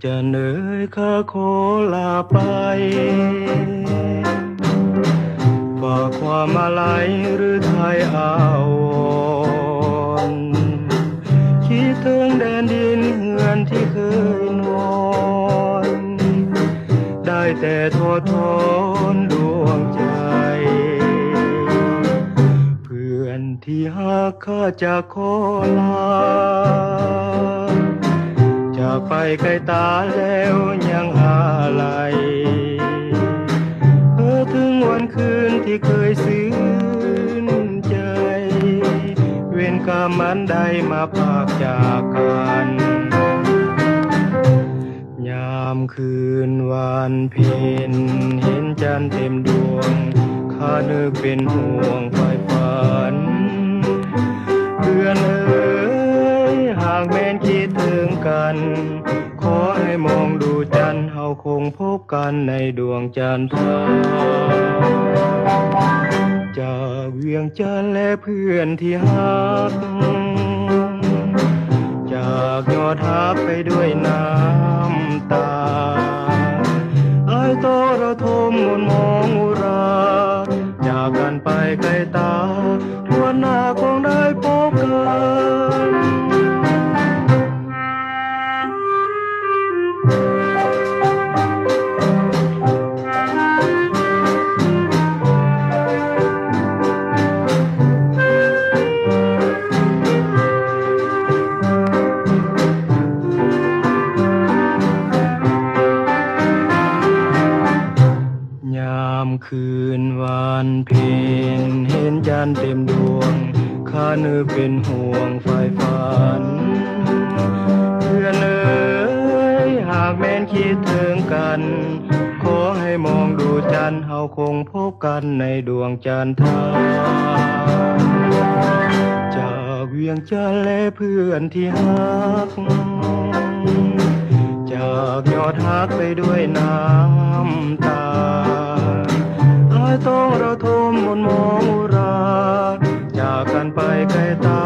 จันเอ๋ยข้าขอลาไปฝากความอาลัยหรือไทยอาวรณ์คิดถึงแดนดินเฮือนที่เคยนอนได้แต่ทอดทอนดวงใจเพื่อนที่หักข้าจะขอลาจากไปไกลตาแล้วยังอะไรถึงวันคืนที่เคยซื่นใจเวรกรรมอันใดมาพากจากกันยามคืนวันเพ็ญเห็นจันทร์เต็มดวงข้านึกเป็นห่วงไฟฝันเพื่อนเอ๋ยหากแม้นคิดถึงกันขอให้มองดูจันทร์เฮาคงพบกันในดวงจันทราจากเวียงจันทร์และเพื่อนที่ฮักจากยอดฮักไปด้วยน้ำตาไอ้โตระทมมนมองอุราจากกันไปไกลตาทวนหน้าคงได้พบกันยามคืนวันเพ็ญเห็นจันทร์เต็มดวงข้านึกเป็นห่วงไฟฝันเพื่อนเอ๋ยหากแม้นคิดถึงกันขอให้มองดูจันทร์เฮาคงพบกันในดวงจันทราจากเวียงจันทร์และเพื่อนที่ฮักจากยอดฮักไปด้วยน้ำตาต้องระทมมนมองอุราจากกันไปไกลตา